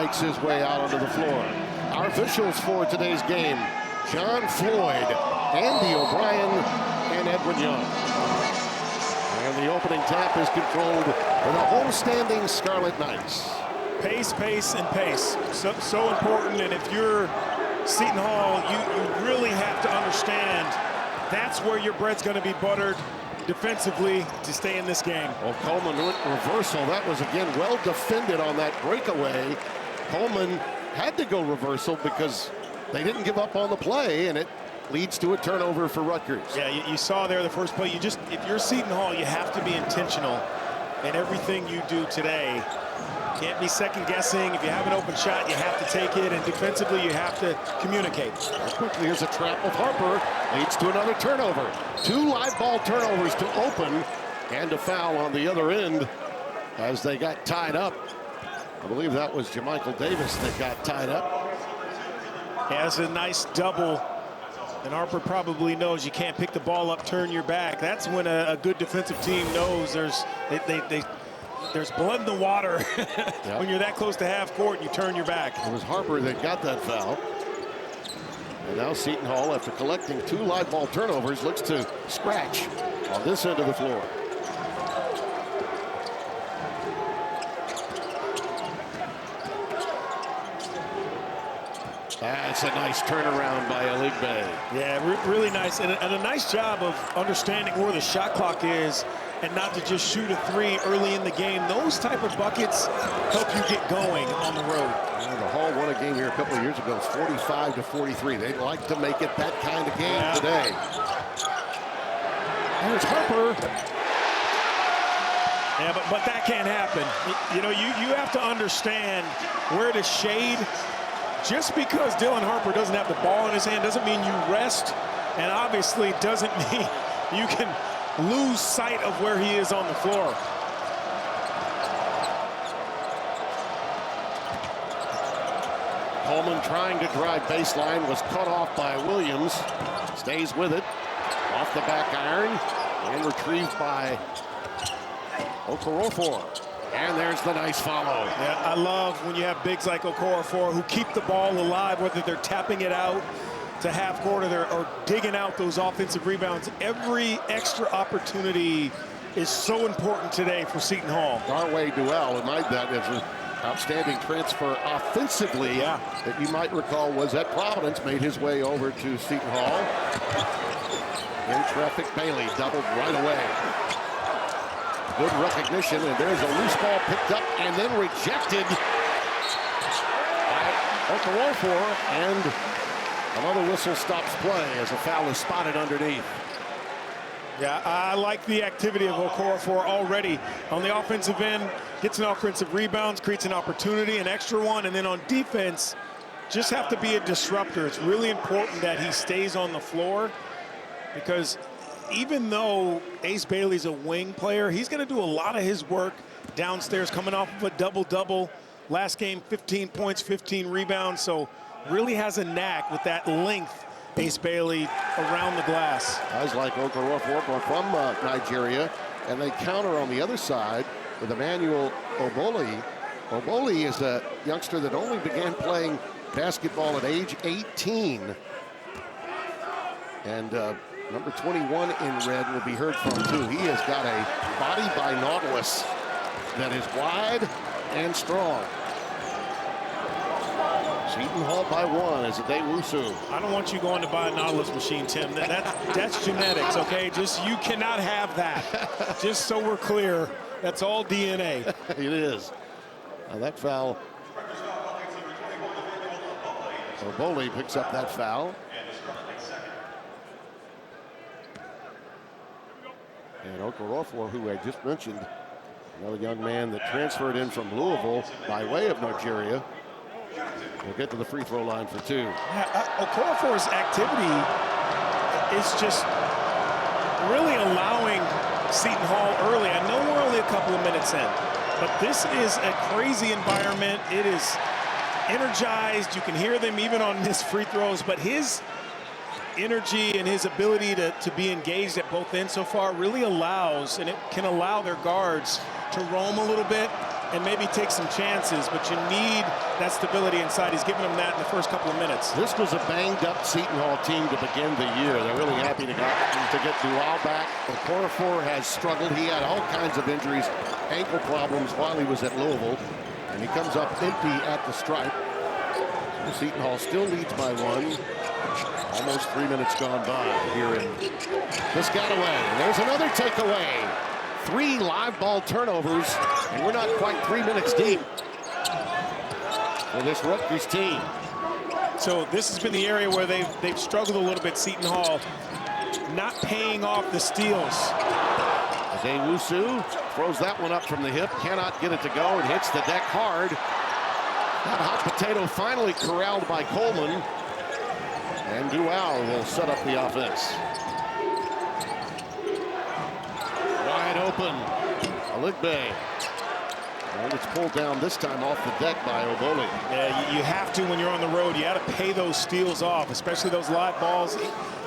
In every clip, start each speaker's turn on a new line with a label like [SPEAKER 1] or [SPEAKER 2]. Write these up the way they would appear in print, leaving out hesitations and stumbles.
[SPEAKER 1] makes his way out onto the floor. Our officials for today's game: John Floyd, Andy O'Brien, and Edwin Young. And the opening tap is controlled for the homestanding Scarlet Knights.
[SPEAKER 2] Pace, pace, and pace. So important. And if you're Seton Hall, you really have to understand that's where your bread's going to be buttered defensively to stay in this game.
[SPEAKER 1] Well, Coleman went reversal. That was, again, well defended on that breakaway. Coleman had to go reversal because they didn't give up on the play, and it leads to a turnover for Rutgers.
[SPEAKER 2] Yeah, you saw there the first play. If you're Seton Hall, you have to be intentional in everything you do today. Can't be second guessing. If you have an open shot, you have to take it, and defensively you have to communicate.
[SPEAKER 1] As quickly as a trap of Harper leads to another turnover. 2 live ball turnovers to open, and a foul on the other end as they got tied up. I believe that was Jamichael Davis that got tied up.
[SPEAKER 2] Has a nice double, and Harper probably knows you can't pick the ball up, turn your back. That's when a good defensive team knows there's blood in the water. Yep. When you're that close to half court, you turn your back.
[SPEAKER 1] It was Harper that got that foul. And now Seton Hall, after collecting 2 live ball turnovers, looks to scratch on this end of the floor. That's a nice turnaround by Aligbe.
[SPEAKER 2] Yeah, really nice. And a nice job of understanding where the shot clock is and not to just shoot a 3 early in the game. Those type of buckets help you get going on the road.
[SPEAKER 1] Yeah, the Hall won a game here a couple of years ago, 45-43. They'd like to make it that kind of game today. Here's Harper.
[SPEAKER 2] Yeah, but that can't happen. You know, you have to understand where to shade. Just because Dylan Harper doesn't have the ball in his hand doesn't mean you rest, and obviously doesn't mean you can lose sight of where he is on the floor.
[SPEAKER 1] Coleman trying to drive baseline, was cut off by Williams. Stays with it. Off the back iron and retrieved by Okorafor. And there's the nice follow.
[SPEAKER 2] Yeah, I love when you have bigs like Okorafor who keep the ball alive, whether they're tapping it out to half court or digging out those offensive rebounds. Every extra opportunity is so important today for Seton Hall.
[SPEAKER 1] Darway Duell, and that is an outstanding transfer offensively that you might recall was at Providence, made his way over to Seton Hall. In traffic, Bailey doubled right away. Good recognition, and there's a loose ball picked up and then rejected by Okorafor, and another whistle stops play as a foul is spotted underneath.
[SPEAKER 2] Yeah, I like the activity of Okorafor already on the offensive end. Gets an offensive rebounds, creates an opportunity, an extra one, and then on defense, just have to be a disruptor. It's really important that he stays on the floor, because even though Ace Bailey's a wing player, he's going to do a lot of his work downstairs, coming off of a double-double. Last game, 15 points, 15 rebounds, so really has a knack with that length, Ace Bailey, around the glass.
[SPEAKER 1] Guys like Okorafor from Nigeria, and they counter on the other side with Emmanuel Oboli. Oboli is a youngster that only began playing basketball at age 18. And number 21 in red will be heard from too. He has got a body by Nautilus that is wide and strong. Seton Hall by 1 as Adewusu.
[SPEAKER 2] I don't want you going to buy a Nautilus machine, Tim. That's genetics, okay? Just, you cannot have that. Just so we're clear, that's all DNA.
[SPEAKER 1] It is. Now that foul. Oboli picks up that foul. And Okorafor, who I just mentioned, another young man that transferred in from Louisville by way of Nigeria, will get to the free throw line for 2.
[SPEAKER 2] Yeah, Okorafor's activity is just really allowing Seton Hall early. I know we're only a couple of minutes in, but this is a crazy environment. It is energized. You can hear them even on his free throws, but his energy and his ability to be engaged at both ends so far really allows, and it can allow their guards to roam a little bit and maybe take some chances, but you need that stability inside. He's giving them that in the first couple of minutes.
[SPEAKER 1] This was a banged-up Seton Hall team to begin the year. They're really happy to get Duval back. Okorafor has struggled. He had all kinds of injuries, ankle problems while he was at Louisville, and he comes up empty at the stripe. So Seton Hall still leads by 1. Almost 3 minutes gone by here in Piscataway. And there's another takeaway. 3 live ball turnovers, and we're not quite 3 minutes deep for this Rutgers team.
[SPEAKER 2] So this has been the area where they've struggled a little bit, Seton Hall, not paying off the steals.
[SPEAKER 1] Wusu throws that one up from the hip, cannot get it to go, and hits the deck hard. That hot potato finally corralled by Coleman, and Duval will set up the offense. Wide open, Aligbe. And it's pulled down this time off the deck by Oboli.
[SPEAKER 2] Yeah, you have to when you're on the road. You got to pay those steals off, especially those live balls.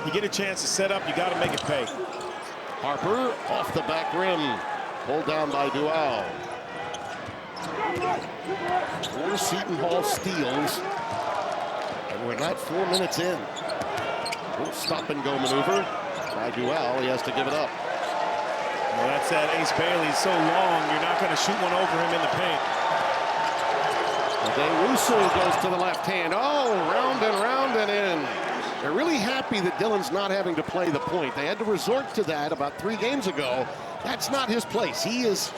[SPEAKER 2] You get a chance to set up, you got to make it pay.
[SPEAKER 1] Harper off the back rim, pulled down by Duval. 4 Seton Hall steals, and we're not 4 minutes in. Little stop and go maneuver by Duval. He has to give it up.
[SPEAKER 2] Well, that's that Ace Bailey. He's so long, you're not going to shoot one over him in the paint.
[SPEAKER 1] Wusu goes to the left hand. Oh, round and in. They're really happy that Dillon's not having to play the point. They had to resort to that about 3 games ago. That's not his place. He's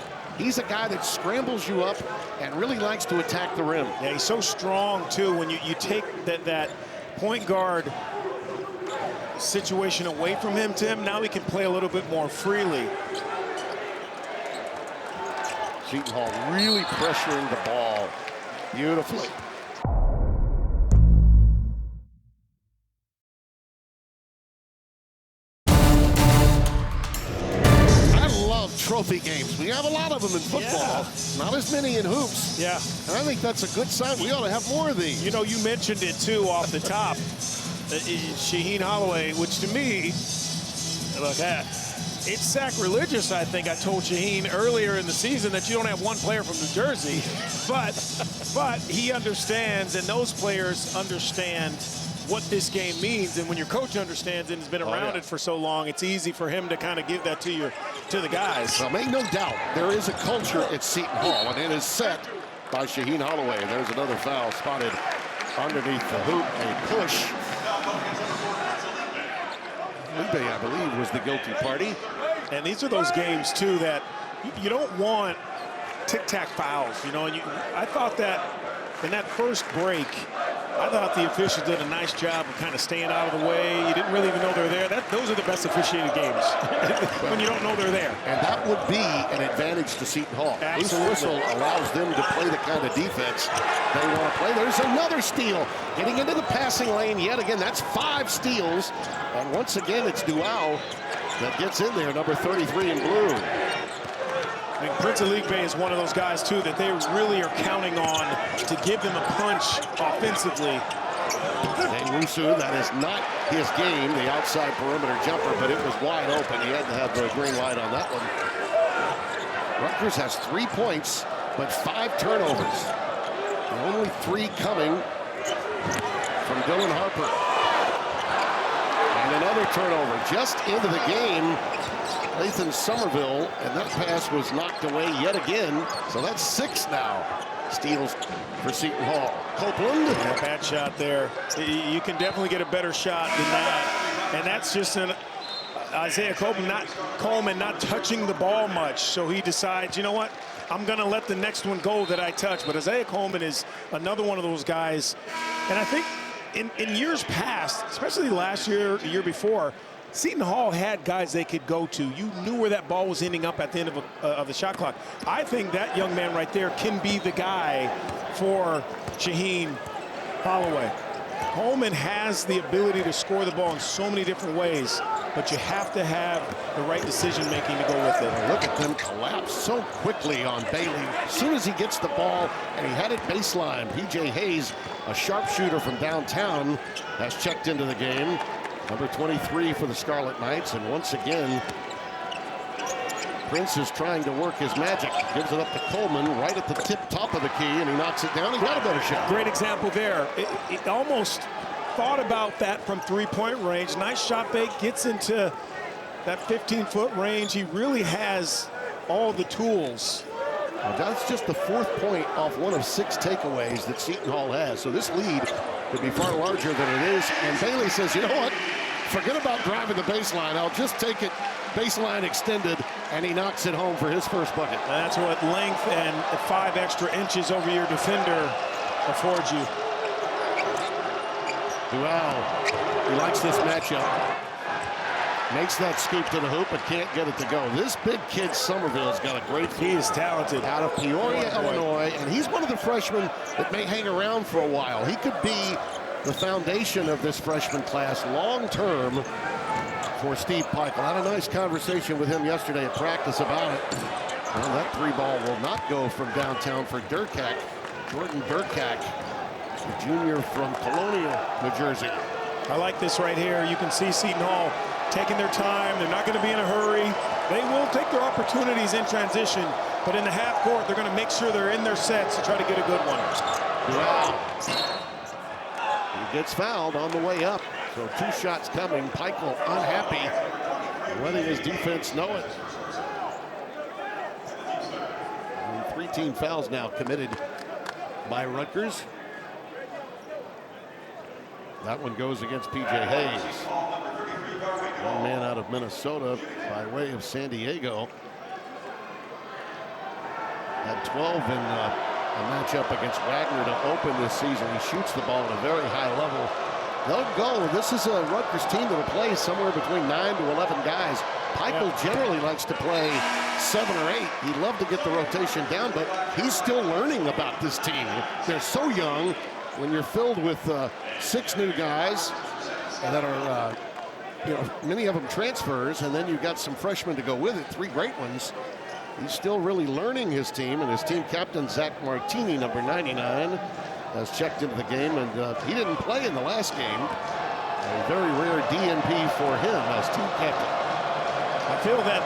[SPEAKER 1] a guy that scrambles you up and really likes to attack the rim.
[SPEAKER 2] Yeah, he's so strong, too. When you take that point guard situation away from him, Tim, now he can play a little bit more freely.
[SPEAKER 1] Seton Hall really pressuring the ball beautifully. Trophy games. We have a lot of them in football. Yeah. Not as many in hoops.
[SPEAKER 2] Yeah.
[SPEAKER 1] And I think that's a good sign. We ought to have more of these.
[SPEAKER 2] You know, you mentioned it too off the top. Shaheen Holloway, which to me, look, it's sacrilegious, I think. I told Shaheen earlier in the season that you don't have one player from New Jersey, but he understands, and those players understand what this game means, and when your coach understands it and has been around it for so long, it's easy for him to kind of give that to the guys.
[SPEAKER 1] Well, make no doubt, there is a culture at Seton Hall, and it is set by Shaheen Holloway. There's another foul spotted underneath the hoop, a push. Libe, I believe, was the guilty party.
[SPEAKER 2] And these are those games, too, that you don't want tic-tac fouls, you know, and I thought that in that first break, I thought the officials did a nice job of kind of staying out of the way. You didn't really even know they're there. Those are the best officiated games when you don't know they're there.
[SPEAKER 1] And that would be an advantage to Seton Hall. This whistle allows them to play the kind of defense they want to play. There's another steal. Getting into the passing lane yet again. That's 5 steals. And once again, it's Duval that gets in there, number 33 in blue.
[SPEAKER 2] I mean, Prince Aligbe is one of those guys, too, that they really are counting on to give them a punch offensively.
[SPEAKER 1] Wusu, that is not his game, the outside perimeter jumper, but it was wide open. He had to have the green light on that one. Rutgers has 3 points, but 5 turnovers. And only 3 coming from Dylan Harper. And another turnover just into the game. Nathan Somerville, and that pass was knocked away yet again. So that's 6 now. Steals for Seton Hall. Copeland.
[SPEAKER 2] Yeah, bad shot there. You can definitely get a better shot than that. And that's just an Isaiah Coleman not touching the ball much. So he decides, you know what? I'm going to let the next one go that I touch. But Isaiah Coleman is another one of those guys. And I think in years past, especially last year, the year before, Seton Hall had guys they could go to. You knew where that ball was ending up at the end of the shot clock. I think that young man right there can be the guy for Shaheen Holloway. Coleman has the ability to score the ball in so many different ways, but you have to have the right decision-making to go with it.
[SPEAKER 1] Look at them collapse so quickly on Bailey. As soon as he gets the ball, and he had it baseline, P.J. Hayes, a sharpshooter from downtown, has checked into the game. Number 23 for the Scarlet Knights, and once again, Prince is trying to work his magic. Gives it up to Coleman right at the top of the key, and he knocks it down. He got a better shot.
[SPEAKER 2] Great example there. It almost thought about that from three-point range. Nice shot fake, gets into that 15-foot range. He really has all the tools.
[SPEAKER 1] Well, that's just the 4th point off one of 6 takeaways that Seton Hall has. So this lead could be far larger than it is. And Bailey says, you know what? Forget about driving the baseline. I'll just take it baseline extended, and he knocks it home for his first bucket.
[SPEAKER 2] That's what length and 5 extra inches over your defender affords you.
[SPEAKER 1] Wow, he likes this matchup. Makes that scoop to the hoop, but can't get it to go. This big kid, Somerville's got a great
[SPEAKER 2] He is talented.
[SPEAKER 1] Out of Peoria, Illinois, and he's one of the freshmen that may hang around for a while. He could be the foundation of this freshman class long-term for Steve Peichel. I had a nice conversation with him yesterday at practice about it. Well, that 3-ball will not go from downtown for Durkak. Jordan Durkak, the junior from Colonial, New Jersey.
[SPEAKER 2] I like this right here. You can see Seton Hall taking their time. They're not going to be in a hurry. They will take their opportunities in transition, but in the half court, they're going to make sure they're in their sets to try to get a good one.
[SPEAKER 1] Wow. He gets fouled on the way up. So 2 shots coming. Peichel unhappy, letting his defense know it. And 3 team fouls now committed by Rutgers. That one goes against P.J. Hayes. One man out of Minnesota by way of San Diego. Had 12 in a matchup against Wagner to open this season. He shoots the ball at a very high level. They'll go. This is a Rutgers team that will play somewhere between 9 to 11 guys. Peichel generally likes to play 7 or 8. He'd love to get the rotation down, but he's still learning about this team. They're so young. When you're filled with 6 new guys that are, many of them transfers, and then you've got some freshmen to go with it, 3 great ones. He's still really learning his team, and his team captain, Zach Martini, number 99, has checked into the game, and he didn't play in the last game. A very rare DNP for him as team captain.
[SPEAKER 2] I feel that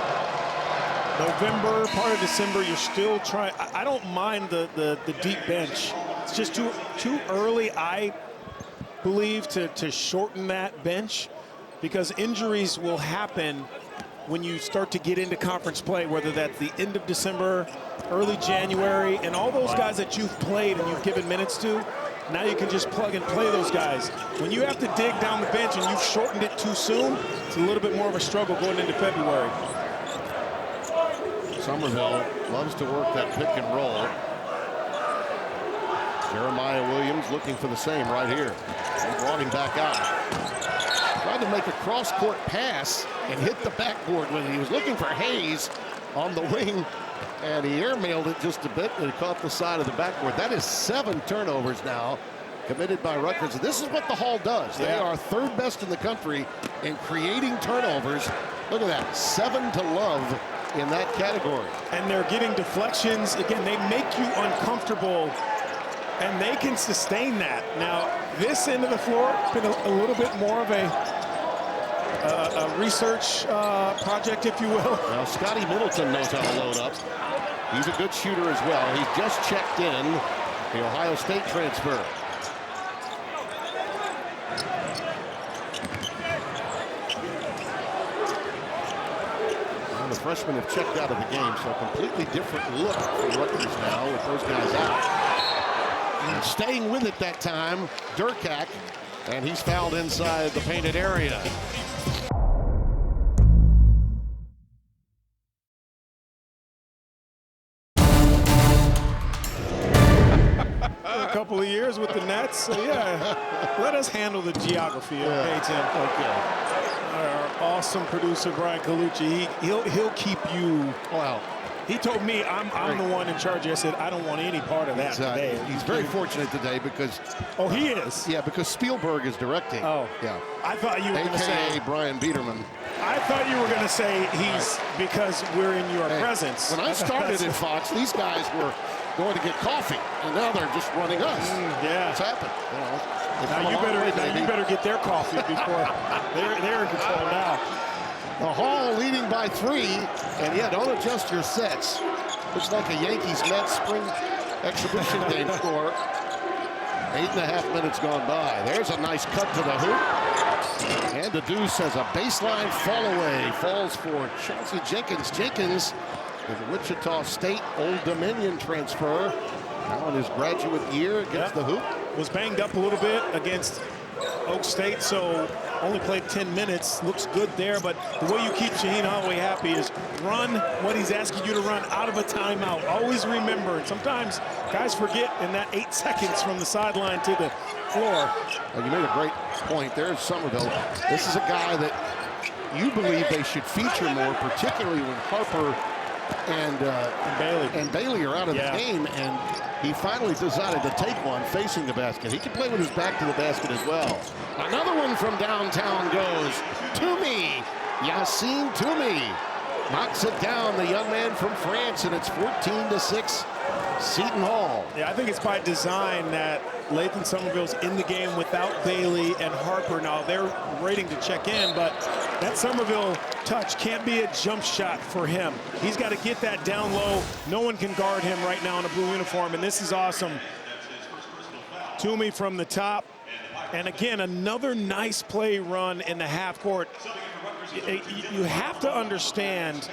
[SPEAKER 2] November, part of December, you're still trying. I don't mind the deep bench. It's just too early, I believe, to shorten that bench, because injuries will happen when you start to get into conference play, whether that's the end of December, early January, and all those guys that you've played and you've given minutes to, now you can just plug and play those guys. When you have to dig down the bench and you've shortened it too soon, it's a little bit more of a struggle going into February.
[SPEAKER 1] Somerville loves to work that pick and roll. Jeremiah Williams looking for the same right here. He brought him back out. Tried to make a cross-court pass and hit the backboard with it. He was looking for Hayes on the wing, and he airmailed it just a bit, and it caught the side of the backboard. That is 7 turnovers now committed by Rutgers. This is what the Hall does. They are 3rd best in the country in creating turnovers. Look at that, 7 to love in that category.
[SPEAKER 2] And they're getting deflections. Again, they make you uncomfortable, and they can sustain that. Now, this end of the floor has been a little bit more of a research project, if you will.
[SPEAKER 1] Now, Scotty Middleton knows how to load up. He's a good shooter as well. He's just checked in, the Ohio State transfer. Well, the freshmen have checked out of the game, so a completely different look for Rutgers now with those guys out. And staying with it that time, Durkak, and he's fouled inside the painted area.
[SPEAKER 2] A couple of years with the Nets, so yeah, let us handle the geography. Okay, Tim.
[SPEAKER 1] Okay.
[SPEAKER 2] Our awesome producer Brian Colucci, he'll keep you.
[SPEAKER 1] Wow.
[SPEAKER 2] He told me I'm the one in charge. I said I don't want any part of that today.
[SPEAKER 1] He's very fortunate today because.
[SPEAKER 2] Oh, he is.
[SPEAKER 1] Yeah, because Spielberg is directing.
[SPEAKER 2] Oh,
[SPEAKER 1] yeah.
[SPEAKER 2] I thought you were going to say
[SPEAKER 1] Brian Biederman.
[SPEAKER 2] I thought you were going to say he's because we're in your presence.
[SPEAKER 1] When I started at Fox, these guys were going to get coffee, and now they're just running us.
[SPEAKER 2] Yeah,
[SPEAKER 1] it's happened.
[SPEAKER 2] Now you better get their coffee before they're in control now.
[SPEAKER 1] Hall leading by 3, and yeah, don't adjust your sets. Looks like a Yankees-Mets spring exhibition game score. 8.5 minutes gone by. There's a nice cut to the hoop. And the Deuce has a baseline fall away. Falls for Chauncey Jenkins. Jenkins is a Wichita State Old Dominion transfer. Now in his graduate year against the hoop.
[SPEAKER 2] Was banged up a little bit against Oak State, so only played 10 minutes. Looks good there, but the way you keep Shaheen Holloway happy is run what he's asking you to run out of a timeout. Always remember, and sometimes guys forget in that 8 seconds from the sideline to the floor.
[SPEAKER 1] You made a great point. There's Somerville. This is a guy that you believe they should feature more, particularly when Harper and Bailey are out of the game, and he finally decided to take one facing the basket. He can play with his back to the basket as well. Another one from downtown goes to me. Yassine Toumi knocks it down, the young man from France, and it's 14-6 Seton Hall.
[SPEAKER 2] Yeah, I think it's by design that Lathan Somerville's in the game without Bailey and Harper. Now they're waiting to check in, but that Somerville touch can't be a jump shot for him. He's got to get that down low. No one can guard him right now in a blue uniform, and this is awesome. Toumi from the top. And again, another nice play run in the half court. You have to understand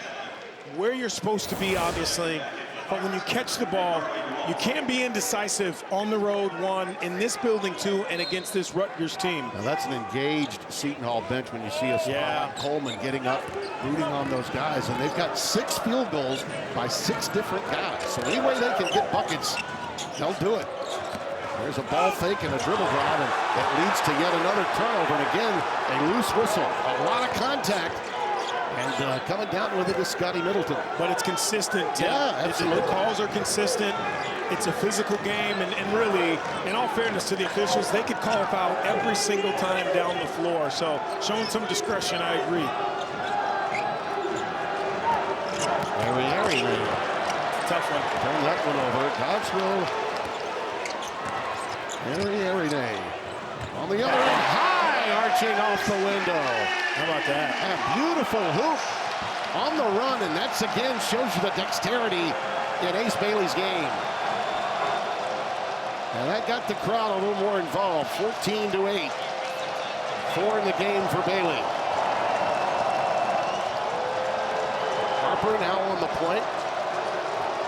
[SPEAKER 2] where you're supposed to be, obviously. But when you catch the ball, you can't be indecisive on the road, 1, in this building, 2, and against this Rutgers team.
[SPEAKER 1] Now that's an engaged Seton Hall bench when you see a Coleman getting up, rooting on those guys. And they've got 6 field goals by 6 different guys. So any way they can get buckets, they'll do it. There's a ball fake and a dribble drive, and that leads to yet another turnover. And again, a loose whistle. A lot of contact. And coming down with it is Scotty Middleton.
[SPEAKER 2] But it's consistent.
[SPEAKER 1] Yeah, absolutely.
[SPEAKER 2] The calls are consistent. It's a physical game. And really, in all fairness to the officials, they could call a foul every single time down the floor. So showing some discretion, I agree.
[SPEAKER 1] Harry.
[SPEAKER 2] Tough one.
[SPEAKER 1] Turn that one over. Cogswell. Harry. On the other end, high arching off the window.
[SPEAKER 2] How about that?
[SPEAKER 1] A beautiful hoop on the run, and that's again shows you the dexterity in Ace Bailey's game. And that got the crowd a little more involved. 14-8. 4 in the game for Bailey. Harper now on the point.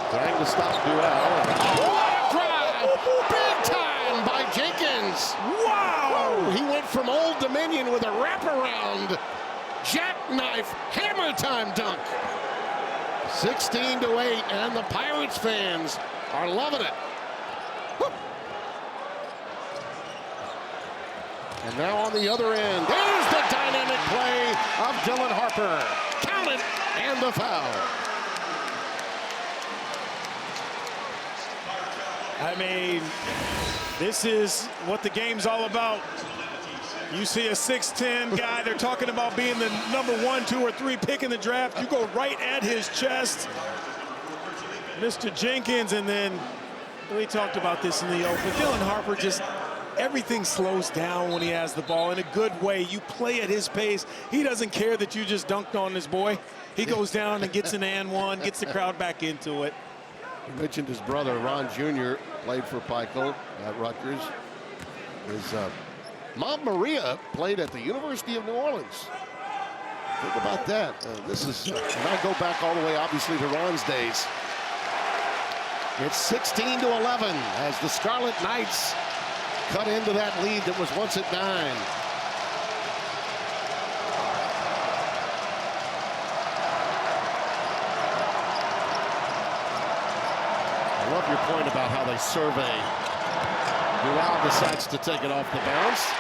[SPEAKER 1] Trying to stop Duell. What a drive! Big time by Jenkins.
[SPEAKER 2] Wow!
[SPEAKER 1] He went from Old Dominion with a wraparound jackknife hammer time dunk. 16-8, and the Pirates fans are loving it. And now on the other end, there's the dynamic play of Dylan Harper. Count it, and the foul.
[SPEAKER 2] I mean, this is what the game's all about. You see a 6'10" guy, they're talking about being the number 1, 2, or 3 pick in the draft. You go right at his chest, Mr. Jenkins, and then we talked about this in the open. Dylan Harper, just everything slows down when he has the ball in a good way. You play at his pace. He doesn't care that you just dunked on this boy. He goes down and gets an and one, gets the crowd back into it.
[SPEAKER 1] You mentioned his brother, Ron Jr., played for Pico at Rutgers. His mom, Maria, played at the University of New Orleans. Think about that. This is, and I go back all the way, obviously, to Ron's days. It's 16-11 as the Scarlet Knights cut into that lead that was once at 9. I love your point about how they survey. Duell decides to take it off the bounce.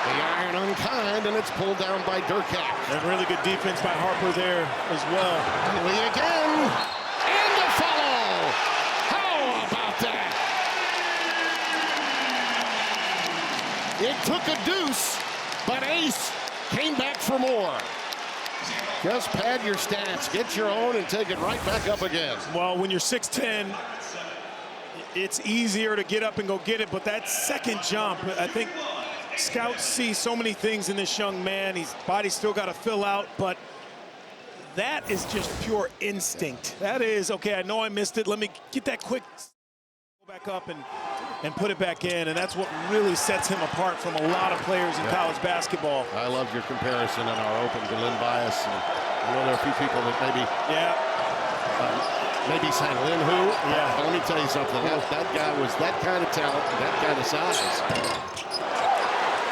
[SPEAKER 1] The iron unkind, and it's pulled down by Durkak.
[SPEAKER 2] And really good defense by Harper there as well.
[SPEAKER 1] Lee again, and the follow. How about that? It took a deuce, but Ace came back for more. Just pad your stats, get your own, and take it right back up again.
[SPEAKER 2] Well, when you're 6'10", it's easier to get up and go get it, but that second jump, I think scouts see so many things in this young man. His body's still got to fill out, but That is just pure instinct. That is, okay, I know I missed it. Let me get that quick, go back up and put it back in. And that's what really sets him apart from a lot of players in college basketball.
[SPEAKER 1] I love your comparison in our open to Lynn Bias. And I know there are a few people that maybe saying Lynn who?
[SPEAKER 2] Yeah.
[SPEAKER 1] But let me tell you something. That guy was that kind of talent, that kind of size.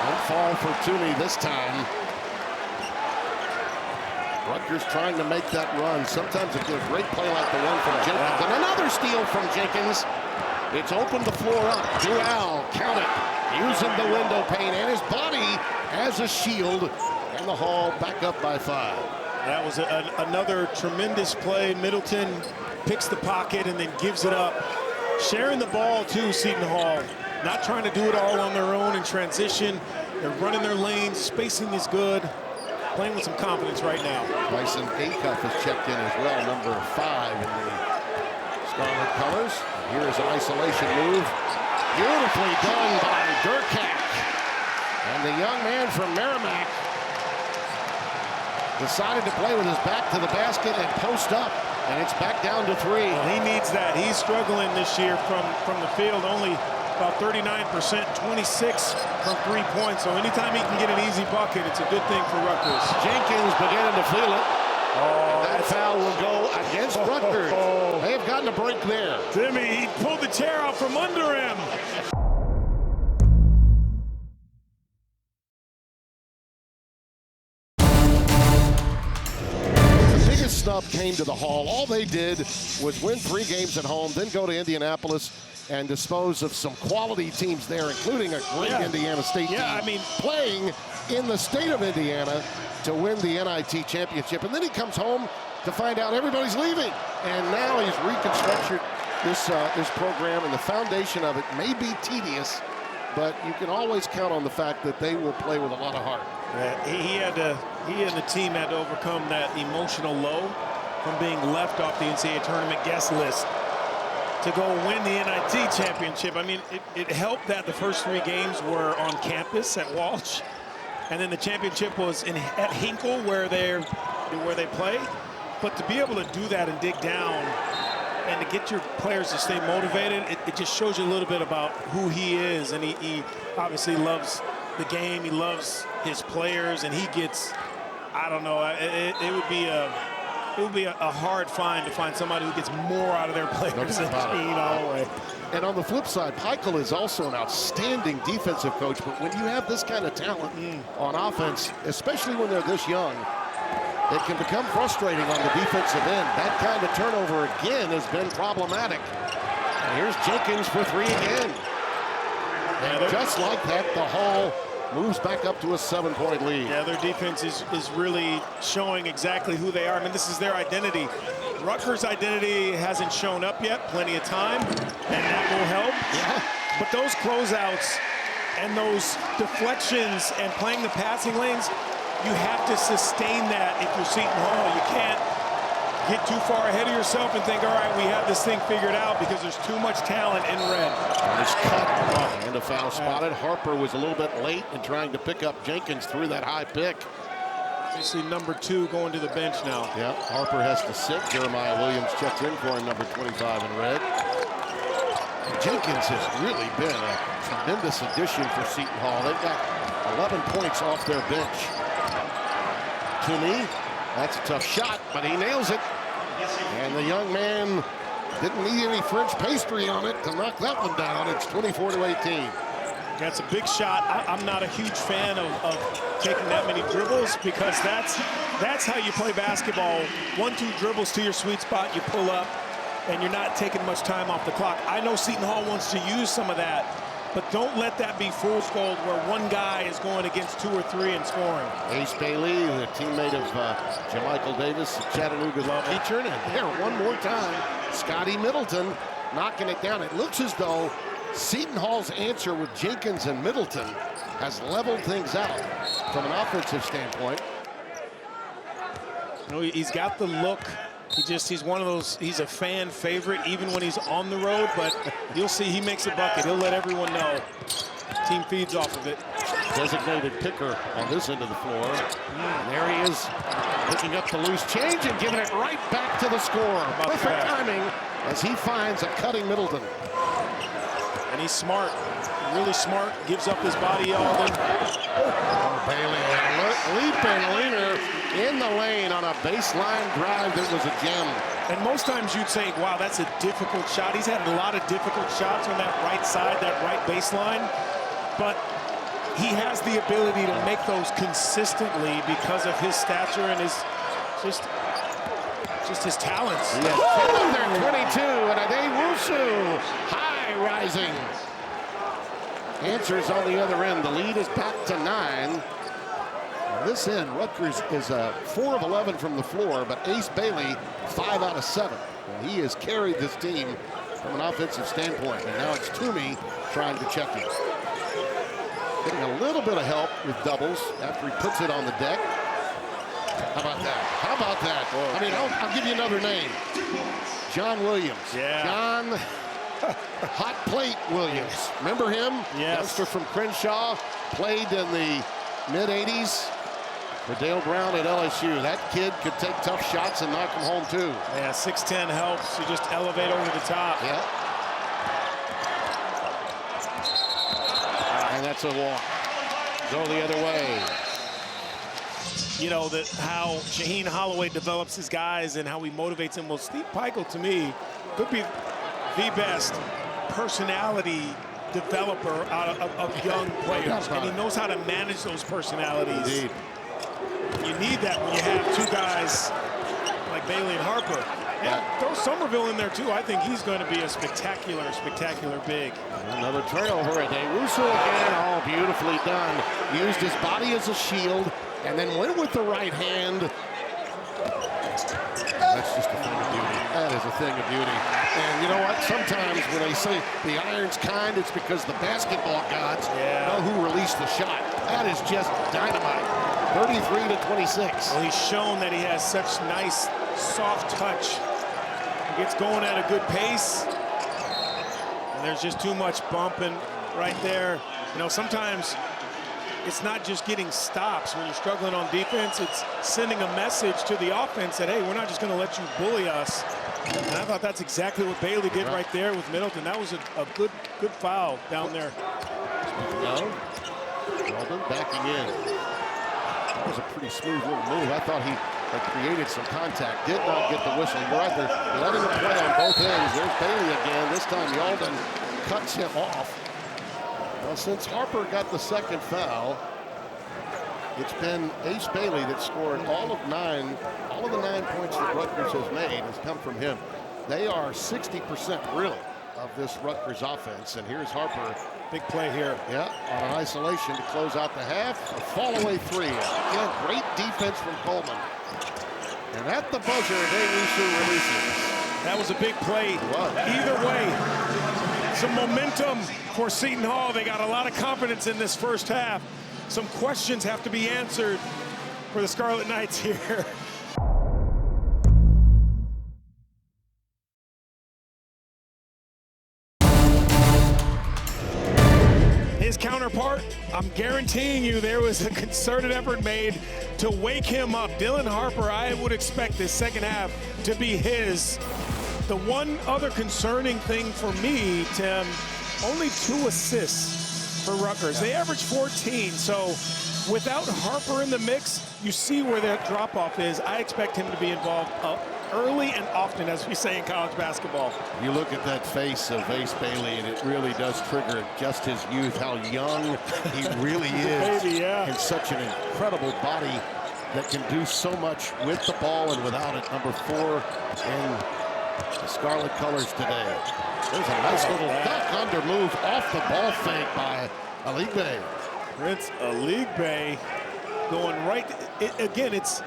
[SPEAKER 1] Don't fall for Toomey this time. Rutgers trying to make that run. Sometimes it's a great play like the one from Jenkins. And another steal from Jenkins. It's opened the floor up. Dual, count it, using the window pane and his body as a shield. And the Hall back up by 5.
[SPEAKER 2] That was another tremendous play. Middleton picks the pocket and then gives it up. Sharing the ball too, Seton Hall. Not trying to do it all on their own in transition. They're running their lanes. Spacing is good. Playing with some confidence right now.
[SPEAKER 1] Bryson Acuff has checked in as well, number 5 in the Scarlet colors. Here is an isolation move. Beautifully done by Durkak. And the young man from Merrimack decided to play with his back to the basket and post up. And it's back down to 3.
[SPEAKER 2] Well, he needs that. He's struggling this year from the field. Only about 39%, 26 from 3 points. So anytime he can get an easy bucket, it's a good thing for Rutgers.
[SPEAKER 1] Jenkins beginning to feel it. That foul will go against Rutgers. They have gotten a break there.
[SPEAKER 2] Timmy, he pulled the chair out from under him.
[SPEAKER 1] The biggest snub came to the Hall. All they did was win 3 games at home, then go to Indianapolis and dispose of some quality teams there, including a great Indiana State team.
[SPEAKER 2] I mean,
[SPEAKER 1] playing in the state of Indiana to win the NIT championship. And then he comes home to find out everybody's leaving. And now he's reconstructed this program, and the foundation of it may be tedious, but you can always count on the fact that they will play with a lot of heart.
[SPEAKER 2] Yeah, he and the team had to overcome that emotional low from being left off the NCAA tournament guest list to go win the NIT championship. I mean, it helped that the first 3 games were on campus at Walsh, and then the championship was at Hinkle where they play. But to be able to do that and dig down and to get your players to stay motivated, it just shows you a little bit about who he is. And he obviously loves the game. He loves his players, and he gets, I don't know, it would be a hard find to find somebody who gets more out of their players than Gene Holloway.
[SPEAKER 1] And on the flip side, Peichel is also an outstanding defensive coach, but when you have this kind of talent on offense, especially when they're this young, it can become frustrating on the defensive end. That kind of turnover again has been problematic. And here's Jenkins for 3 again. And just like that, the Hall moves back up to a 7-point lead.
[SPEAKER 2] Yeah, their defense is really showing exactly who they are. I mean, this is their identity. Rutgers' identity hasn't shown up yet, plenty of time, and that will help.
[SPEAKER 1] Yeah.
[SPEAKER 2] But those closeouts and those deflections and playing the passing lanes, you have to sustain that if you're Seton Hall. You can't get too far ahead of yourself and think, all right, we have this thing figured out, because there's too much talent in red.
[SPEAKER 1] Nice cut. And a foul spotted. Harper was a little bit late in trying to pick up Jenkins through that high pick.
[SPEAKER 2] Obviously, number 2 going to the bench now.
[SPEAKER 1] Yeah, Harper has to sit. Jeremiah Williams checks in for him, number 25 in red. Jenkins has really been a tremendous addition for Seton Hall. They've got 11 points off their bench. Toomey, that's a tough shot, but he nails it. And the young man didn't need any French pastry on it to knock that one down. It's 24-18.
[SPEAKER 2] That's a big shot. I'm not a huge fan of taking that many dribbles, because that's how you play basketball. 1-2 dribbles to your sweet spot, you pull up, and you're not taking much time off the clock. I know Seton Hall wants to use some of that, but don't let that be fool's gold where one guy is going against 2 or 3 and scoring.
[SPEAKER 1] Ace Bailey, the teammate of Jamichael Davis, Chattanooga's teacher, and there one more time, Scotty Middleton knocking it down. It looks as though Seton Hall's answer with Jenkins and Middleton has leveled things out from an offensive standpoint.
[SPEAKER 2] You know, he's got the look. He's one of those, he's a fan favorite even when he's on the road, but you'll see he makes a bucket. He'll let everyone know. Team feeds off of it.
[SPEAKER 1] designated picker on this end of the floor. And there he is, picking up the loose change and giving it right back to the scorer. Perfect timing as he finds a cutting Middleton.
[SPEAKER 2] And he's smart, really smart, gives up his body all in.
[SPEAKER 1] Oh, Bailey, leap and leaner in the lane on a baseline drive that was a gem.
[SPEAKER 2] And most times you'd say, wow, that's a difficult shot. He's had a lot of difficult shots on that right side, that right baseline. But he has the ability to make those consistently because of his stature and his just his talents.
[SPEAKER 1] They're 22, and Adewusu high rising. Answers on the other end. The lead is back to 9. On this end, Rutgers is 4 of 11 from the floor, but Ace Bailey 5 out of 7. Well, he has carried this team from an offensive standpoint, and now it's Toomey trying to check him. Getting a little bit of help with doubles after he puts it on the deck. How about that? How about that? Whoa. I mean, I'll give you another name. John Williams.
[SPEAKER 2] Yeah.
[SPEAKER 1] John Hot Plate Williams. Remember him?
[SPEAKER 2] Yes.
[SPEAKER 1] Youngster from Crenshaw. Played in the mid-'80s for Dale Brown at LSU. That kid could take tough shots and knock them home, too.
[SPEAKER 2] Yeah, 6'10" helps. You just elevate over the top.
[SPEAKER 1] Yeah. And that's a walk. Go the other way.
[SPEAKER 2] You know, how Shaheen Holloway develops his guys and how he motivates them. Well, Steve Pikiell, to me, could be the best personality developer out of young players. And he knows how to manage those personalities.
[SPEAKER 1] Indeed.
[SPEAKER 2] You need that when you have two guys like Bailey and Harper. And throw Somerville in there, too. I think he's going to be a spectacular big.
[SPEAKER 1] Another turnover. Adewusu again. Oh, beautifully done. Used his body as a shield and then went with the right hand. That's just a thing of beauty. That is a thing of beauty. And you know what? Sometimes when they say the iron's kind, it's because the basketball gods know who released the shot. That is just dynamite. 33-26.
[SPEAKER 2] Well, he's shown that he has such nice, soft touch. He gets going at a good pace. And there's just too much bumping right there. You know, sometimes it's not just getting stops when you're struggling on defense. It's sending a message to the offense that, hey, we're not just going to let you bully us. And I thought that's exactly what Bailey did right there with Middleton. That was a good foul down there.
[SPEAKER 1] No. Weldon backing in. That was a pretty smooth little move. I thought he had created some contact. Did not get the whistle. You're right there, letting it play on both ends. There's Bailey again. This time Weldon cuts him off. Well, since Harper got the second foul, it's been Ace Bailey that scored all of the 9 points that Rutgers has made has come from him. They are 60% really of this Rutgers offense. And here's Harper.
[SPEAKER 2] Big play here.
[SPEAKER 1] Yeah, on an isolation to close out the half. A fall-away 3. Again, great defense from Coleman. And at the buzzer, Adewusu releases.
[SPEAKER 2] That was a big play. Either way, some momentum for Seton Hall. They got a lot of confidence in this first half. Some questions have to be answered for the Scarlet Knights here. His counterpart, I'm guaranteeing you there was a concerted effort made to wake him up. Dylan Harper, I would expect this second half to be his. The one other concerning thing for me, Tim, only 2 assists for Rutgers. They average 14, so without Harper in the mix, you see where that drop-off is. I expect him to be involved early and often, as we say in college basketball.
[SPEAKER 1] You look at that face of Ace Bailey, and it really does trigger just his youth, how young he really is.
[SPEAKER 2] Baby,
[SPEAKER 1] and such an incredible body that can do so much with the ball and without it. Number 4 in the Scarlet colors today. There's a nice little duck under move off the ball fake by Aligbe.
[SPEAKER 2] Prince Aligbe going right. Again, it's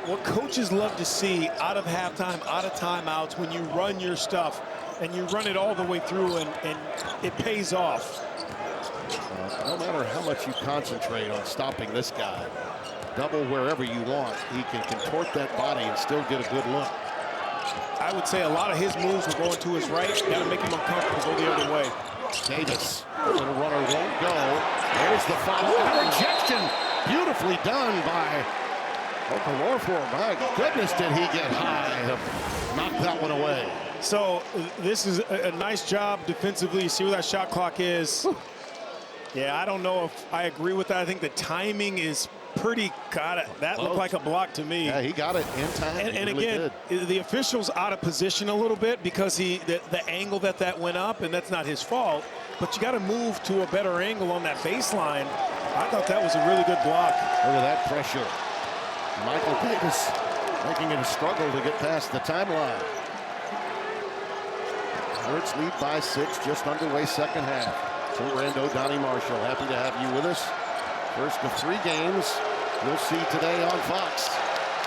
[SPEAKER 2] what coaches love to see out of halftime, out of timeouts, when you run your stuff and you run it all the way through and it pays off.
[SPEAKER 1] No matter how much you concentrate on stopping this guy, double wherever you want, he can contort that body and still get a good look.
[SPEAKER 2] I would say a lot of his moves are going to his right. Got to make him uncomfortable, go the other way.
[SPEAKER 1] Davis, the runner won't go. There's the follow. And rejection. Beautifully done by Okafor. My goodness, did he get high to knock that one away.
[SPEAKER 2] So this is a nice job defensively. You see where that shot clock is. Yeah, I don't know if I agree with that. I think the timing is pretty, that looked like a block to me.
[SPEAKER 1] Yeah, he got it in time.
[SPEAKER 2] And again, the official's out of position a little bit because the angle that went up, and that's not his fault, but you got to move to a better angle on that baseline. I thought that was a really good block.
[SPEAKER 1] Look at that pressure. Michael Davis making it a struggle to get past the timeline. Birds lead by 6, just underway second half. Tim Rando, Donnie Marshall, happy to have you with us. First of 3 games you'll see today on Fox.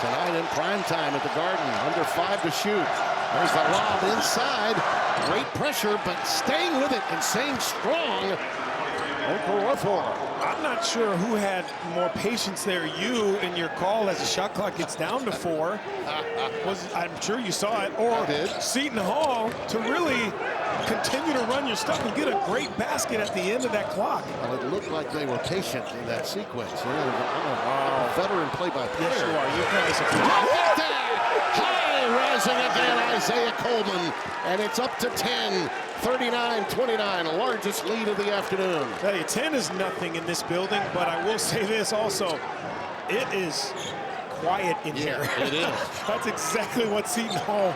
[SPEAKER 1] Tonight in prime time at the Garden, under 5 to shoot. There's the lob inside. Great pressure, but staying with it and staying strong. Okafor.
[SPEAKER 2] I'm not sure who had more patience there, you in your call as the shot clock gets down to 4. I'm sure you saw it, or Seton Hall to really continue to run your stuff and get a great basket at the end of that clock.
[SPEAKER 1] Well, it looked like they were patient in that sequence. Wow. Veteran play-by-play.
[SPEAKER 2] Yes, you are. You're nice.
[SPEAKER 1] High rising again, Isaiah Coleman, and it's up to 10. 39-29, largest lead of the afternoon.
[SPEAKER 2] I tell you, 10 is nothing in this building, but I will say this also, it is quiet in here.
[SPEAKER 1] It is.
[SPEAKER 2] That's exactly what Seton Hall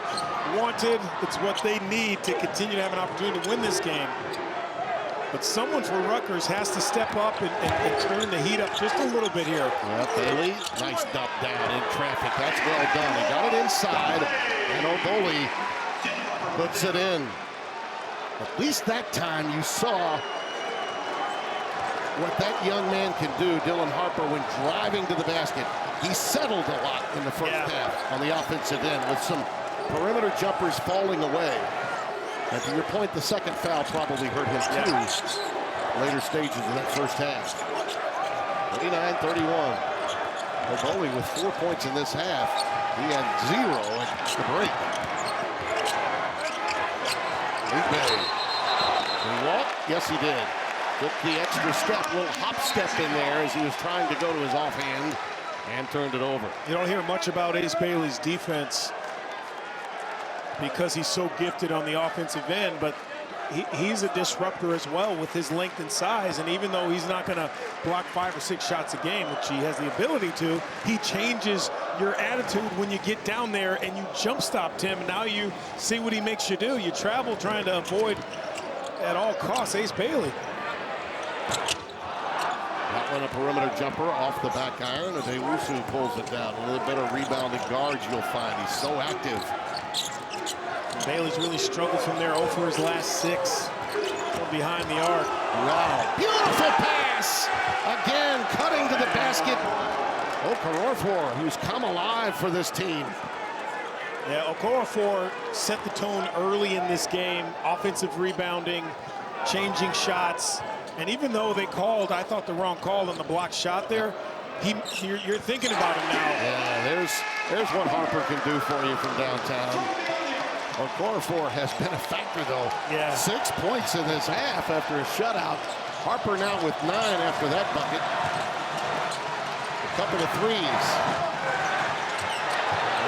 [SPEAKER 2] wanted. It's what they need to continue to have an opportunity to win this game. But someone for Rutgers has to step up and turn the heat up just a little bit here.
[SPEAKER 1] Yeah, Bailey, nice dump down in traffic. That's well done. He got it inside, and Oboli puts it in. At least that time you saw what that young man can do, Dylan Harper, when driving to the basket. He settled a lot in the first half on the offensive end with some perimeter jumpers falling away. And to your point, the second foul probably hurt him too. Later stages of that first half. 39-31. Oboli with 4 points in this half. He had 0 at the break. Did he walk? Yes, he did. Took the extra step, little hop step in there as he was trying to go to his offhand and turned it over.
[SPEAKER 2] You don't hear much about Ace Bailey's defense because he's so gifted on the offensive end, but he's a disruptor as well with his length and size. And even though he's not going to block 5 or 6 shots a game, which he has the ability to, he changes your attitude when you get down there and you jump stopped him. Now you see what he makes you do. You travel trying to avoid at all costs Ace Bailey.
[SPEAKER 1] That one a perimeter jumper off the back iron, and Ewusu pulls it down. A little better rebounding guards you'll find. He's so active.
[SPEAKER 2] Bailey's really struggled from there. 0 for his last 6 from behind the arc.
[SPEAKER 1] Wow. Beautiful pass. Again, cutting to the basket. Okafor, who's come alive for this team.
[SPEAKER 2] Yeah, Okafor set the tone early in this game. Offensive rebounding, changing shots. And even though they called, I thought, the wrong call on the block shot there, you're thinking about him now.
[SPEAKER 1] Yeah, there's what Harper can do for you from downtown. Okafor has been a factor, though.
[SPEAKER 2] Yeah.
[SPEAKER 1] 6 points in this half after a shutout. Harper now with 9 after that bucket. A couple of threes.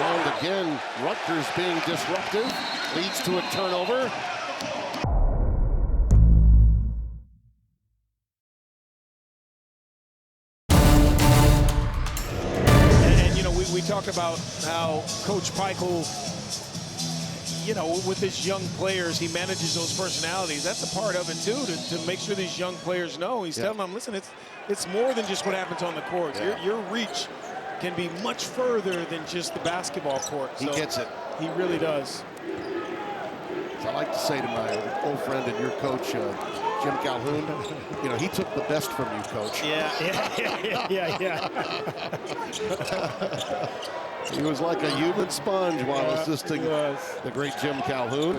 [SPEAKER 1] And again, Rutgers being disruptive leads to a turnover.
[SPEAKER 2] And you know, we talk about how Coach Peichel, you know, with his young players, he manages those personalities. That's a part of it too, to make sure these young players know. He's telling them, listen, it's more than just what happens on the court. Your reach can be much further than just the basketball court.
[SPEAKER 1] He gets it.
[SPEAKER 2] He really does.
[SPEAKER 1] So I like to say to my old friend and your coach, Jim Calhoun, you know, he took the best from you, Coach.
[SPEAKER 2] Yeah.
[SPEAKER 1] He was like a human sponge while assisting the great Jim Calhoun.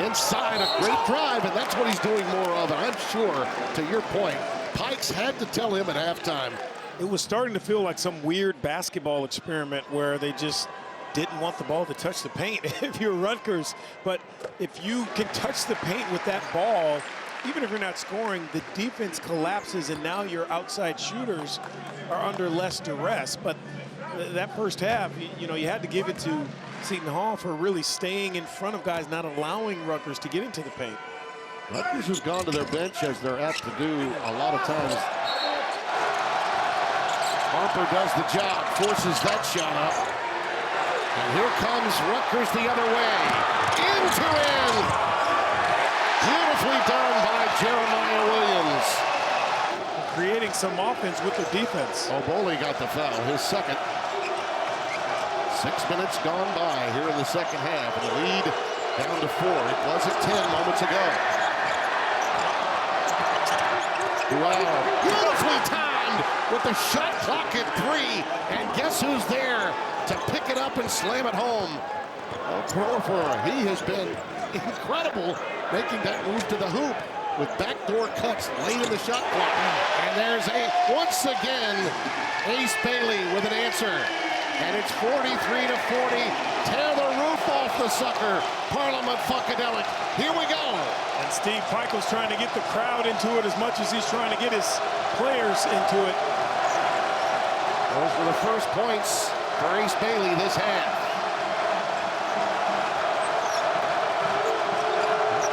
[SPEAKER 1] Inside, a great drive, and that's what he's doing more of. And I'm sure, to your point, Pikes had to tell him at halftime.
[SPEAKER 2] It was starting to feel like some weird basketball experiment where they just didn't want the ball to touch the paint if you're Rutgers. But if you can touch the paint with that ball, even if you're not scoring, the defense collapses and now your outside shooters are under less duress. But that first half, you know, you had to give it to Seton Hall for really staying in front of guys, not allowing Rutgers to get into the paint.
[SPEAKER 1] Rutgers has gone to their bench, as they're apt to do a lot of times. Harper does the job, forces that shot up. And here comes Rutgers the other way. Into in! Beautifully done by Jeremiah Williams.
[SPEAKER 2] Creating some offense with the defense.
[SPEAKER 1] Oboli got the foul, his second. 6 minutes gone by here in the second half, and the lead down to 4. It was at 10 moments ago. Wow, beautifully timed with the shot clock at 3, and guess who's there to pick it up and slam it home? Harper, he has been incredible making that move to the hoop with backdoor cuts late in the shot clock. And there's once again, Ace Bailey with an answer. And it's 43 to 40. Tear the roof off the sucker. Parliament Funkadelic. Here we go.
[SPEAKER 2] And Steve Pikiell's trying to get the crowd into it as much as he's trying to get his players into it.
[SPEAKER 1] Those were the first points for Ace Bailey this half.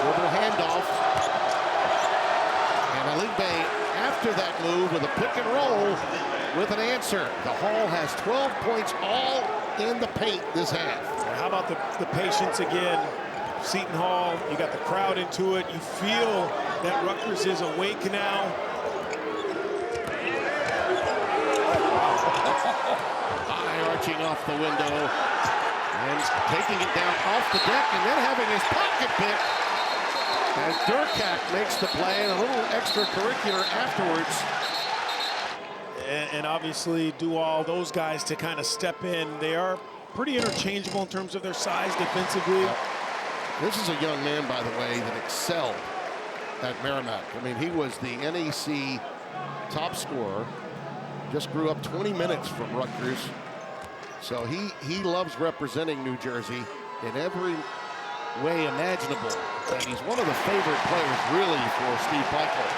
[SPEAKER 1] Dribble handoff. And Aligbe, after that move with a pick and roll, with an answer. The Hall has 12 points all in the paint this half.
[SPEAKER 2] How about the patience again? Seton Hall, you got the crowd into it. You feel that Rutgers is awake now.
[SPEAKER 1] Eye arching off the window and taking it down off the deck and then having his pocket pick as Durkak makes the play and a little extracurricular afterwards.
[SPEAKER 2] And obviously do all those guys to kind of step in. They are pretty interchangeable in terms of their size defensively.
[SPEAKER 1] This is a young man, by the way, that excelled at Merrimack. I mean, he was the NEC top scorer. Just grew up 20 minutes from Rutgers. So he loves representing New Jersey in every way imaginable. And he's one of the favorite players, really, for Steve Pikiell.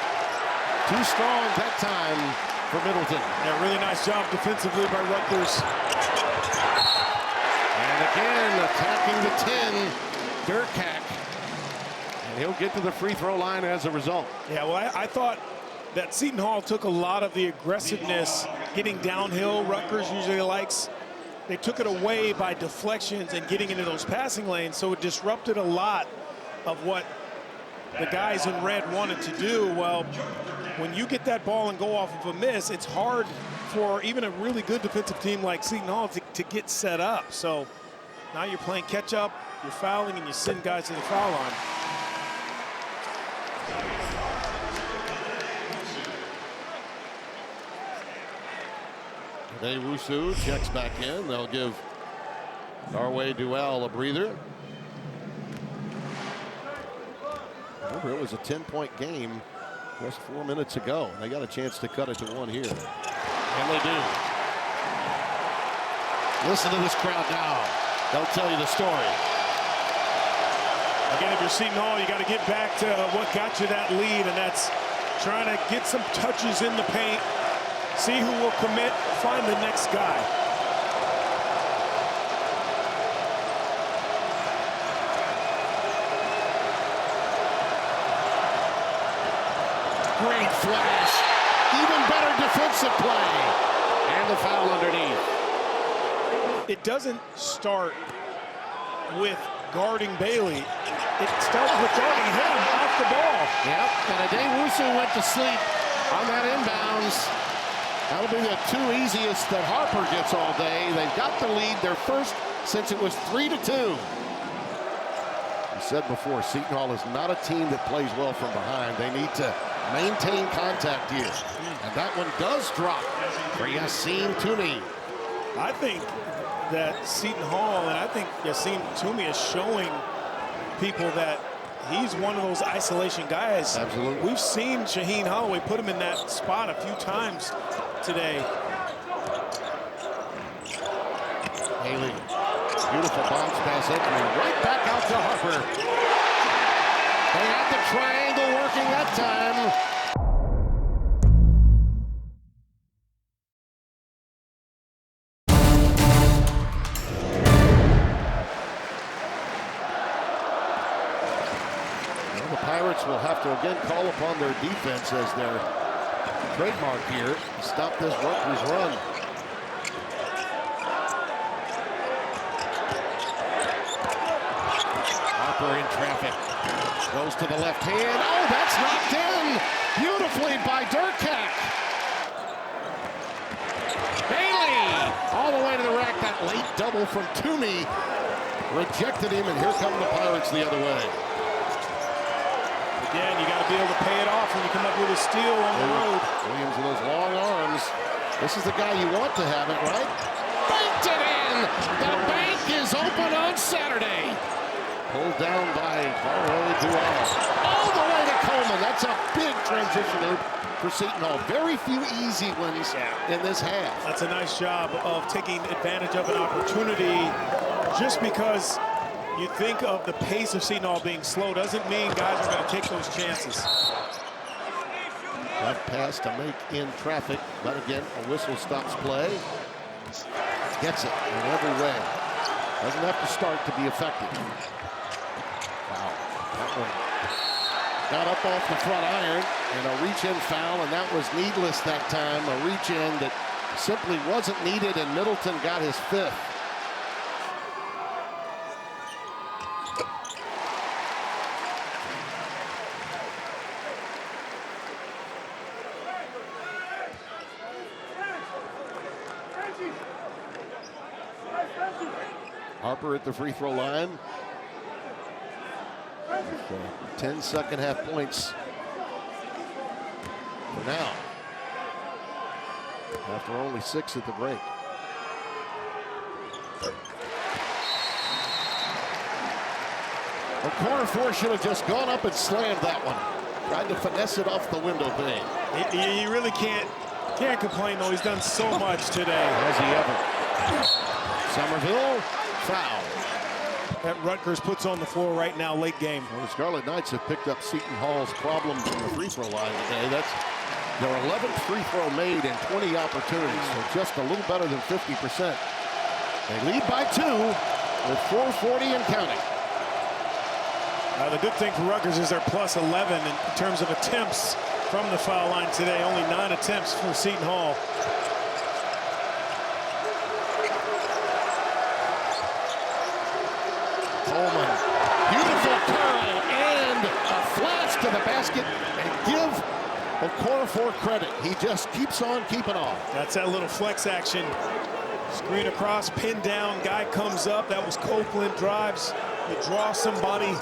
[SPEAKER 1] Too strong that time for Middleton.
[SPEAKER 2] Yeah, really nice job defensively by Rutgers.
[SPEAKER 1] And again, attacking the 10, Durkak. And he'll get to the free throw line as a result.
[SPEAKER 2] Yeah, well, I thought that Seton Hall took a lot of the aggressiveness getting downhill. Rutgers usually likes. They took it away by deflections and getting into those passing lanes, so it disrupted a lot of what the guys in red wanted to do. Well, when you get that ball and go off of a miss, it's hard for even a really good defensive team like Seton Hall to get set up. So now you're playing catch up, you're fouling, and you send guys to the foul line.
[SPEAKER 1] Wusu checks back in. They'll give Darway Duell a breather. Remember, it was a 10-point game just 4 minutes ago. They got a chance to cut it to 1 here. And they do. Listen to this crowd now. They'll tell you the story.
[SPEAKER 2] Again, if you're Seton Hall, you got to get back to what got you that lead, and that's trying to get some touches in the paint, see who will commit, find the next guy.
[SPEAKER 1] Great flash. Even better defensive play. And the foul underneath.
[SPEAKER 2] It doesn't start with guarding Bailey. It starts with guarding him off the ball.
[SPEAKER 1] Yep, and Wusu went to sleep on that inbounds. That'll be the 2 easiest that Harper gets all day. They've got the lead, their first since it was 3-2. I said before, Seton Hall is not a team that plays well from behind. They need to maintain contact here. And that one does drop for Yassine Toomey.
[SPEAKER 2] I think that Seton Hall, and I think Yassine Toomey is showing people that he's one of those isolation guys.
[SPEAKER 1] Absolutely.
[SPEAKER 2] We've seen Shaheen Holloway put him in that spot a few times today.
[SPEAKER 1] Haley, beautiful bounce pass entry, right back out to Harper. They had the triangle working that time. Well, the Pirates will have to again call upon their defense as their trademark here to stop this Rutgers run. Harper in traffic. Goes to the left hand. Oh, that's knocked in beautifully by Durkak. Bailey all the way to the rack. That late double from Toomey rejected him, and here come the Pirates the other way.
[SPEAKER 2] Again, you got to be able to pay it off when you come up with a steal on the road.
[SPEAKER 1] Williams with those long arms. This is the guy you want to have it, right? Banked it in! The bank is open on Saturday. Pulled down by Harper. All the way to Coleman. That's a big transition loop for Seton Hall. Very few easy ones in this half.
[SPEAKER 2] That's a nice job of taking advantage of an opportunity. Just because you think of the pace of Seton Hall being slow doesn't mean guys are going to take those chances.
[SPEAKER 1] Left pass to make in traffic, but again, a whistle stops play. Gets it in every way. Doesn't have to start to be effective. Wow, that one got up off the front iron, and a reach-in foul, and that was needless that time. A reach-in that simply wasn't needed, and Middleton got his fifth. Harper at the free throw line. 10 second half points for now, after only 6 at the break. The corner four should have just gone up and slammed that one. Tried to finesse it off the window pane.
[SPEAKER 2] He really can't complain, though. He's done so much today.
[SPEAKER 1] Has he ever? Somerville, foul.
[SPEAKER 2] That Rutgers puts on the floor right now, late game.
[SPEAKER 1] Well, the Scarlet Knights have picked up Seton Hall's problem from the free throw line today. That's their 11th free throw made in 20 opportunities, so just a little better than 50%. They lead by 2 with 4:40 and counting.
[SPEAKER 2] The good thing for Rutgers is they're plus 11 in terms of attempts from the foul line today. Only 9 attempts for Seton Hall.
[SPEAKER 1] Coleman, beautiful curl and a flash to the basket, and give Okorafor credit. He just keeps on keeping on.
[SPEAKER 2] That's that little flex action. Screen across, pin down, guy comes up. That was Copeland, drives, he draws somebody.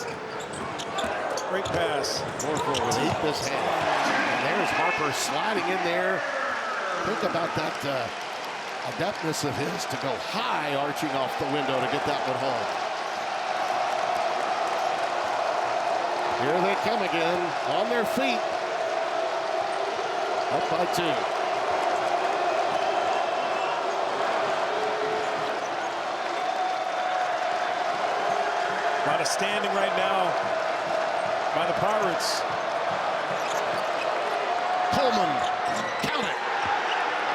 [SPEAKER 2] Great pass.
[SPEAKER 1] Okorafor with 8 this half. And there's Harper sliding in there. Think about that adeptness of his to go high, arching off the window to get that one home. Here they come again, on their feet. Up by 2.
[SPEAKER 2] A lot of standing right now by the Pirates.
[SPEAKER 1] Coleman, count it.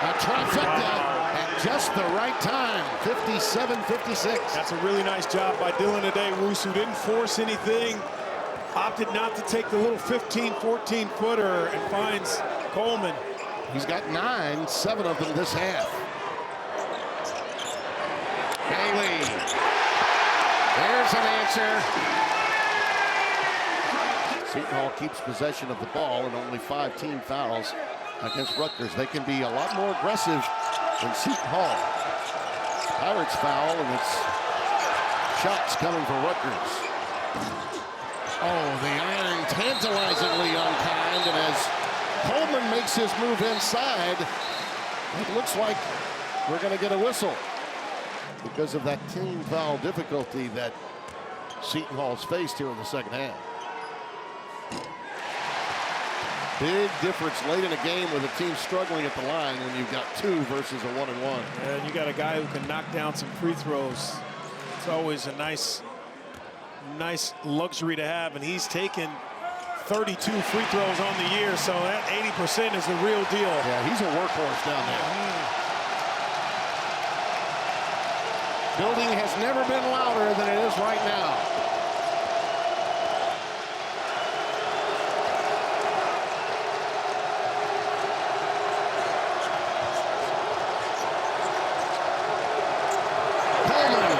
[SPEAKER 1] A trifecta at just the right time, 57-56.
[SPEAKER 2] That's a really nice job by Dylan today, Roos, who didn't force anything. Opted not to take the little 15, 14 footer and finds Coleman.
[SPEAKER 1] He's got 9, 7 of them this half. Bailey. There's an answer. Seton Hall keeps possession of the ball and only 5 team fouls against Rutgers. They can be a lot more aggressive than Seton Hall. Pirates foul, and it's shots coming for Rutgers. Oh, the iron tantalizingly unkind, and as Coleman makes his move inside, it looks like we're going to get a whistle because of that team foul difficulty that Seton Hall's faced here in the second half. Big difference late in a game with a team struggling at the line when you've got 2 versus a 1-and-1.
[SPEAKER 2] And you got a guy who can knock down some free throws. It's always a nice nice luxury to have, and he's taken 32 free throws on the year, so that 80% is the real deal.
[SPEAKER 1] Yeah, he's a workhorse down there. Building has never been louder than it is right now. Coleman.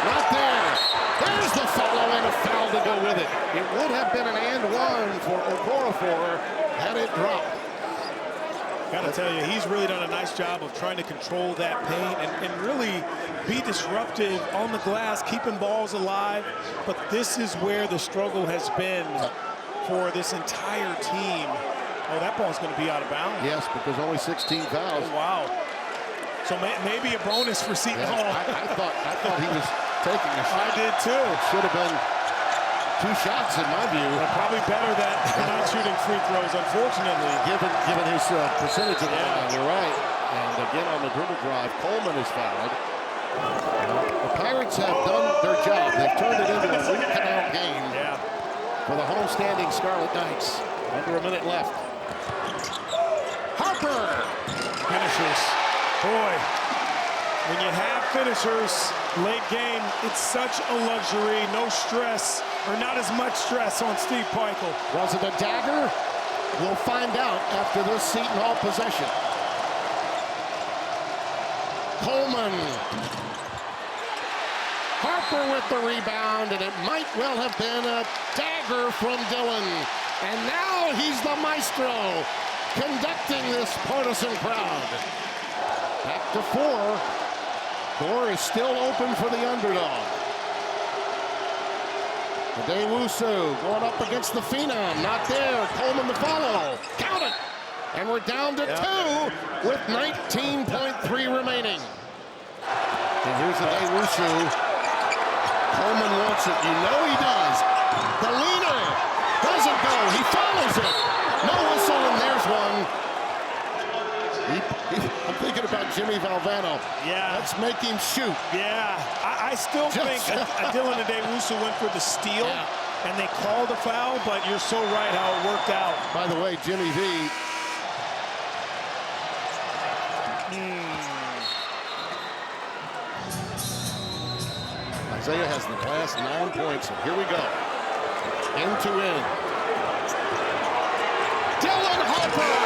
[SPEAKER 1] Not there. There's the follow and a foul to go with it. It would have been an and one for Okorafor had it dropped.
[SPEAKER 2] Got to tell you, he's really done a nice job of trying to control that paint and really be disruptive on the glass, keeping balls alive. But this is where the struggle has been for this entire team. Oh, that ball's going to be out of bounds.
[SPEAKER 1] Yes, because only 16 fouls.
[SPEAKER 2] Oh, wow. So maybe a bonus for Seton Hall.
[SPEAKER 1] I thought he was taking a shot.
[SPEAKER 2] I did too.
[SPEAKER 1] Should have been 2 shots in my view.
[SPEAKER 2] But probably better than not shooting free throws, unfortunately.
[SPEAKER 1] Given his percentage of the line, you're right. And again on the dribble drive, Coleman is fouled. The Pirates have done their job. They've turned it into a root canal game for the homestanding Scarlet Knights. Under a minute left. Harper
[SPEAKER 2] finishes. Boy, when you have finishers late game, it's such a luxury. No stress, or not as much stress on Steve Peichel.
[SPEAKER 1] Was it a dagger? We'll find out after this Seton Hall possession. Coleman. Harper with the rebound, and it might well have been a dagger from Dillon. And now he's the maestro conducting this partisan crowd. Back to 4. Door is still open for the underdog. Adewusu going up against the Phenom. Not there. Coleman to follow. Count it. And we're down to 2 with 19.3 remaining. And here's Adewusu. Coleman wants it. You know he does. The leader doesn't go. He follows it. No whistle, and there's one. I'm thinking about Jimmy Valvano.
[SPEAKER 2] Yeah.
[SPEAKER 1] Let's make him shoot.
[SPEAKER 2] Yeah. I still think Dylan Adewusu went for the steal, and they called a foul, but you're so right how it worked out.
[SPEAKER 1] By the way, Jimmy V. Isaiah has the last 9 points. So here we go. End to end. Dylan Harper.